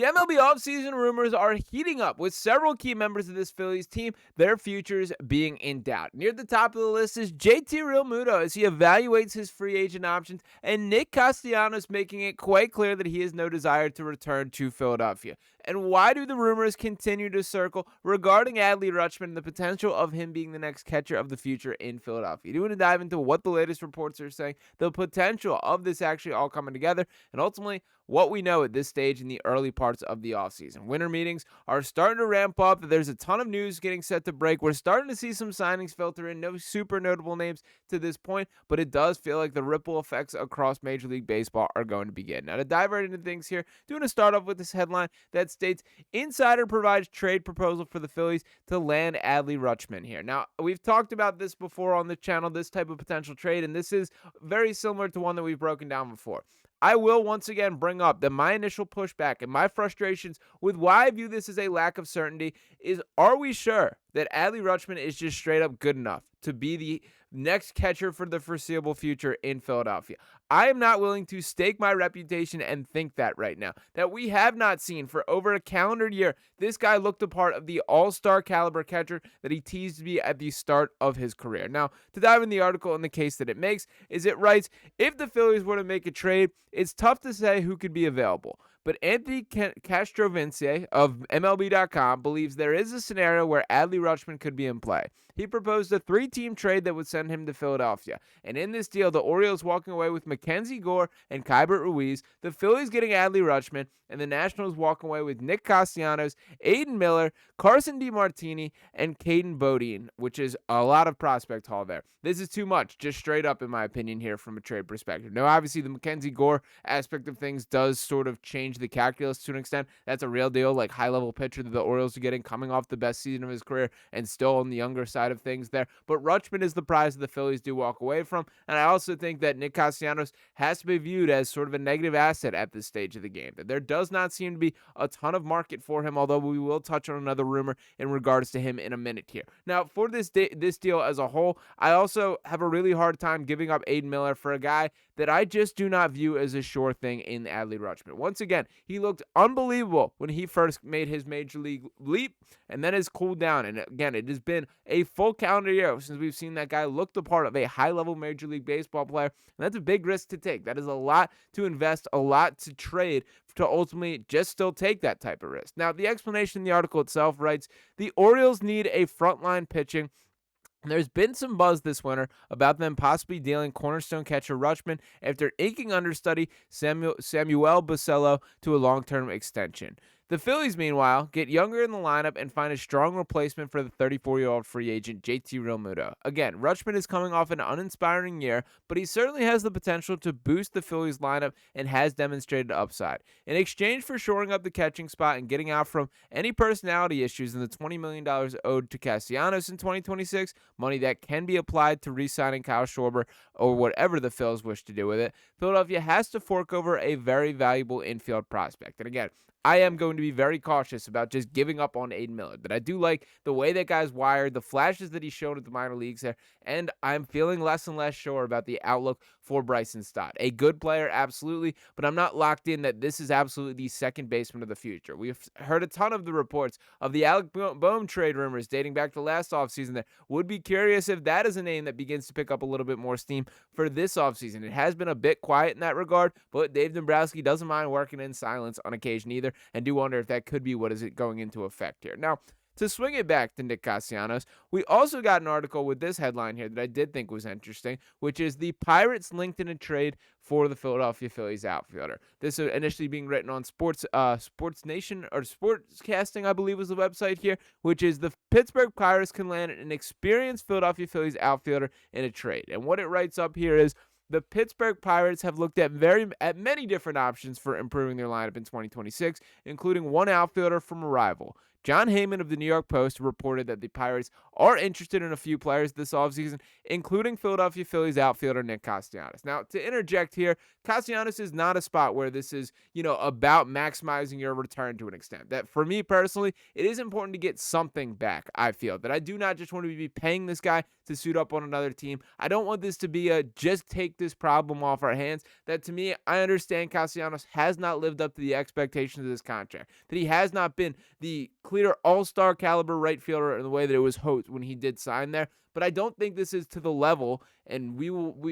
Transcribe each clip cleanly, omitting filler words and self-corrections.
The MLB offseason rumors are heating up, with several key members of this Phillies team, their futures being in doubt. Near the top of the list is JT Realmuto as he evaluates his free agent options, and Nick Castellanos making it quite clear that he has no desire to return to Philadelphia. And why do the rumors continue to circle regarding Adley Rutschman and the potential of him being the next catcher of the future in Philadelphia? Do you want to dive into what the latest reports are saying, the potential of this actually all coming together, and ultimately what we know at this stage in the early parts of the offseason. Winter meetings are starting to ramp up. There's a ton of news getting set to break. We're starting to see some signings filter in. No super notable names to this point, but it does feel like the ripple effects across Major League Baseball are going to begin. Now, to dive right into things here, doing a start off with this headline that states Insider provides trade proposal for the Phillies to land Adley Rutschman here. Now, we've talked about this before on the channel, this type of potential trade, and this is very similar to one that we've broken down before. I will once again bring up that my initial pushback and my frustrations with why I view this as a lack of certainty is, are we sure that Adley Rutschman is just straight up good enough to be the next catcher for the foreseeable future in Philadelphia? I am not willing to stake my reputation and think that right now, that we have not seen for over a calendar year, this guy looked a part of the all-star caliber catcher that he teased to be at the start of his career. Now, to dive in the article and the case that it makes, is it writes, if the Phillies were to make a trade, it's tough to say who could be available. But Anthony Castrovince of MLB.com believes there is a scenario where Adley Rutschman could be in play. He proposed a 3-team trade that would send him to Philadelphia. And in this deal, the Orioles walking away with Mackenzie Gore and Keibert Ruiz, the Phillies getting Adley Rutschman, and the Nationals walking away with Nick Castellanos, Aiden Miller, Carson DeMartini, and Caden Bodine, which is a lot of prospect haul there. This is too much, just straight up in my opinion here from a trade perspective. Now, obviously, the Mackenzie Gore aspect of things does sort of change the calculus to an extent. That's a real deal, like high-level pitcher that the Orioles are getting, coming off the best season of his career and still on the younger side of things there. But Rutschman is the prize that the Phillies do walk away from, and I also think that Nick Castellanos has to be viewed as sort of a negative asset at this stage of the game. That there does not seem to be a ton of market for him, although we will touch on another rumor in regards to him in a minute here. Now, for this deal as a whole, I also have a really hard time giving up Aiden Miller for a guy that I just do not view as a sure thing in Adley Rutschman. Once again, he looked unbelievable when he first made his major league leap and then has cooled down. And again, it has been a full calendar year since we've seen that guy look the part of a high-level Major League Baseball player. And that's a big risk to take. That is a lot to invest, a lot to trade to ultimately just still take that type of risk. Now, the explanation in the article itself writes, the Orioles need a frontline pitching. There's been some buzz this winter about them possibly dealing cornerstone catcher Rutschman after inking understudy Samuel Basello to a long-term extension. The Phillies, meanwhile, get younger in the lineup and find a strong replacement for the 34-year-old free agent JT Realmuto. Again, Rutschman is coming off an uninspiring year, but he certainly has the potential to boost the Phillies lineup and has demonstrated upside. In exchange for shoring up the catching spot and getting out from any personality issues in the $20 million owed to Castellanos in 2026, money that can be applied to re-signing Kyle Schwarber or whatever the Phils wish to do with it, Philadelphia has to fork over a very valuable infield prospect. And again, I am going to be very cautious about just giving up on Aiden Miller, but I do like the way that guy's wired, the flashes that he showed at the minor leagues there, and I'm feeling less and less sure about the outlook for Bryson Stott. A good player, absolutely, but I'm not locked in that this is absolutely the second baseman of the future. We've heard a ton of the reports of the Alec Boehm trade rumors dating back to last offseason there. Would be curious if that is a name that begins to pick up a little bit more steam for this offseason. It has been a bit quiet in that regard, but Dave Dombrowski doesn't mind working in silence on occasion either, and do wonder if that could be what is it going into effect here. Now, to swing it back to Nick Castellanos, we also got an article with this headline here that I did think was interesting, which is the Pirates linked in a trade for the Philadelphia Phillies outfielder. This is initially being written on Sports Nation, or Sportscasting, I believe was the website here, which is the Pittsburgh Pirates can land an experienced Philadelphia Phillies outfielder in a trade. And what it writes up here is, the Pittsburgh Pirates have looked at many different options for improving their lineup in 2026, including one outfielder from a rival. John Heyman of the New York Post reported that the Pirates are interested in a few players this offseason, including Philadelphia Phillies outfielder Nick Castellanos. Now, to interject here, Castellanos is not a spot where this is, about maximizing your return to an extent. That for me personally, it is important to get something back, I feel. That I do not just want to be paying this guy to suit up on another team. I don't want this to be a just take this problem off our hands. That to me, I understand Castellanos has not lived up to the expectations of this contract. That he has not been the clear all-star caliber right fielder in the way that it was hoped when he did sign there. But I don't think this is to the level, and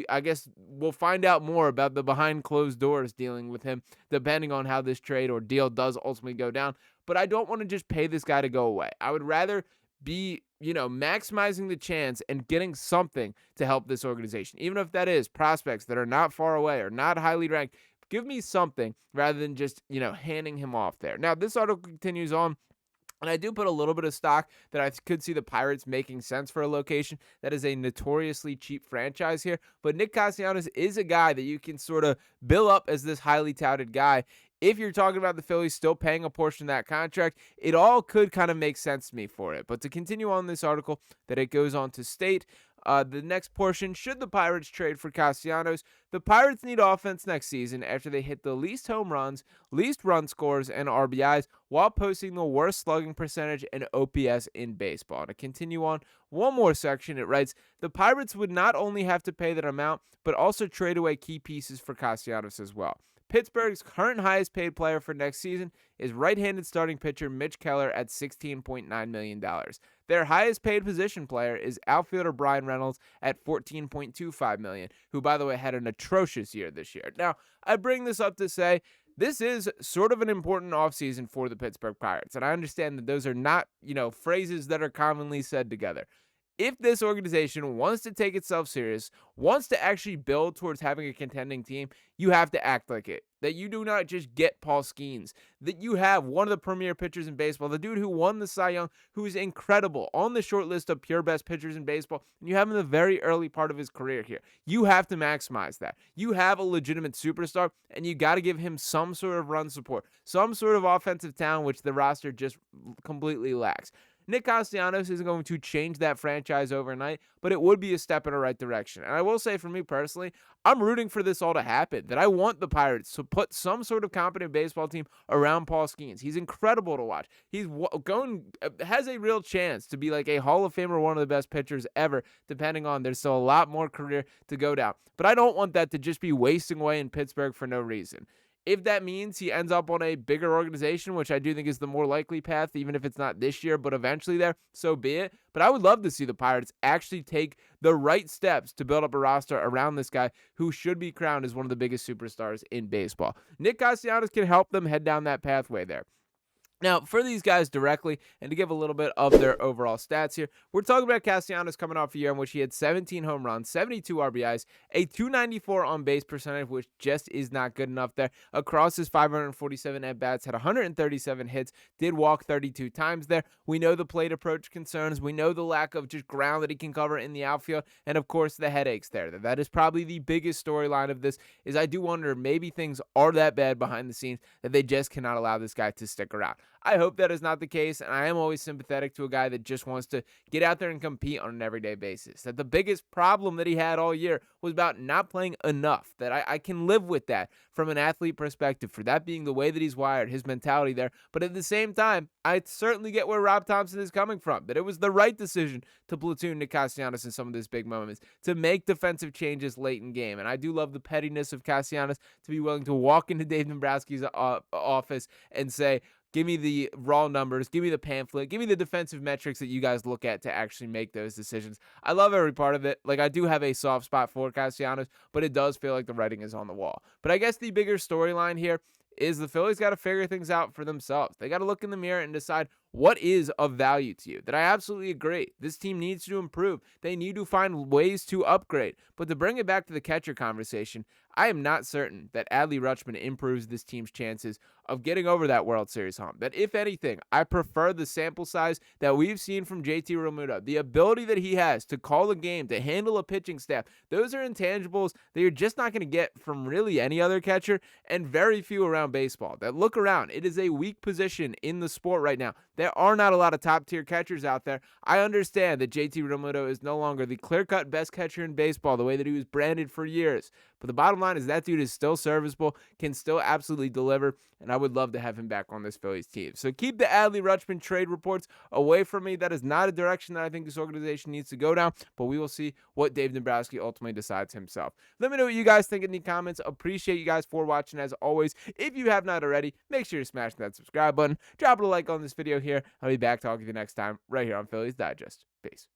I guess we'll find out more about the behind closed doors dealing with him, depending on how this trade or deal does ultimately go down. But I don't want to just pay this guy to go away. I would rather be, maximizing the chance and getting something to help this organization, even if that is prospects that are not far away or not highly ranked. Give me something rather than just, handing him off there. Now, this article continues on. And I do put a little bit of stock that I could see the Pirates making sense for a location that is a notoriously cheap franchise here. But Nick Castellanos is a guy that you can sort of build up as this highly touted guy. If you're talking about the Phillies still paying a portion of that contract, it all could kind of make sense to me for it. But to continue on this article, that it goes on to state, the next portion, should the Pirates trade for Castellanos, the Pirates need offense next season after they hit the least home runs, least run scores, and RBIs while posting the worst slugging percentage and OPS in baseball. To continue on, one more section, it writes, the Pirates would not only have to pay that amount, but also trade away key pieces for Castellanos as well. Pittsburgh's current highest paid player for next season is right-handed starting pitcher Mitch Keller at $16.9 million. Their highest paid position player is outfielder Brian Reynolds at $14.25 million, who, by the way, had an atrocious year this year. Now, I bring this up to say this is sort of an important offseason for the Pittsburgh Pirates, and I understand that those are not, phrases that are commonly said together. If this organization wants to take itself serious, wants to actually build towards having a contending team, you have to act like it. That you do not just get Paul Skeens. That you have one of the premier pitchers in baseball, the dude who won the Cy Young, who is incredible, on the short list of pure best pitchers in baseball, and you have him in the very early part of his career here. You have to maximize that. You have a legitimate superstar, and you got to give him some sort of run support, some sort of offensive talent, which the roster just completely lacks. Nick Castellanos isn't going to change that franchise overnight, but it would be a step in the right direction. And I will say, for me personally, I'm rooting for this all to happen, that I want the Pirates to put some sort of competent baseball team around Paul Skeens. He's incredible to watch. He's has a real chance to be like a Hall of Famer, one of the best pitchers ever, depending on there's still a lot more career to go down. But I don't want that to just be wasting away in Pittsburgh for no reason. If that means he ends up on a bigger organization, which I do think is the more likely path, even if it's not this year, but eventually there, so be it. But I would love to see the Pirates actually take the right steps to build up a roster around this guy who should be crowned as one of the biggest superstars in baseball. Nick Castellanos can help them head down that pathway there. Now, for these guys directly, and to give a little bit of their overall stats here, we're talking about Castellanos coming off a year in which he had 17 home runs, 72 RBIs, a .294 on-base percentage, which just is not good enough there. Across his 547 at-bats, had 137 hits, did walk 32 times there. We know the plate approach concerns. We know the lack of just ground that he can cover in the outfield, and of course, the headaches there. That is probably the biggest storyline of this, is I do wonder maybe things are that bad behind the scenes that they just cannot allow this guy to stick around. I hope that is not the case, and I am always sympathetic to a guy that just wants to get out there and compete on an everyday basis. That the biggest problem that he had all year was about not playing enough. That I can live with that from an athlete perspective, for that being the way that he's wired, his mentality there. But at the same time, I certainly get where Rob Thomson is coming from. That it was the right decision to platoon Nick Castellanos in some of these big moments, to make defensive changes late in game. And I do love the pettiness of Castellanos to be willing to walk into Dave Dombrowski's office and say, give me the raw numbers, give me the pamphlet, give me the defensive metrics that you guys look at to actually make those decisions. I love every part of it. Like, I do have a soft spot for Castellanos, but it does feel like the writing is on the wall. But I guess the bigger storyline here is the Phillies got to figure things out for themselves. They got to look in the mirror and decide what is of value to you. That I absolutely agree. This team needs to improve. They need to find ways to upgrade. But to bring it back to the catcher conversation, I am not certain that Adley Rutschman improves this team's chances of getting over that World Series hump. That if anything, I prefer the sample size that we've seen from JT Realmuto. The ability that he has to call a game, to handle a pitching staff, those are intangibles that you're just not going to get from really any other catcher, and very few around baseball. That look around, it is a weak position in the sport right now There are not a lot of top tier catchers out there. I understand that JT Realmuto is no longer the clear cut best catcher in baseball, the way that he was branded for years. But the bottom line is that dude is still serviceable, can still absolutely deliver, and I would love to have him back on this Phillies team. So keep the Adley Rutschman trade reports away from me. That is not a direction that I think this organization needs to go down, but we will see what Dave Dombrowski ultimately decides himself. Let me know what you guys think in the comments. Appreciate you guys for watching as always. If you have not already, make sure to smash that subscribe button. Drop a like on this video here. I'll be back talking to you next time right here on Phillies Digest. Peace.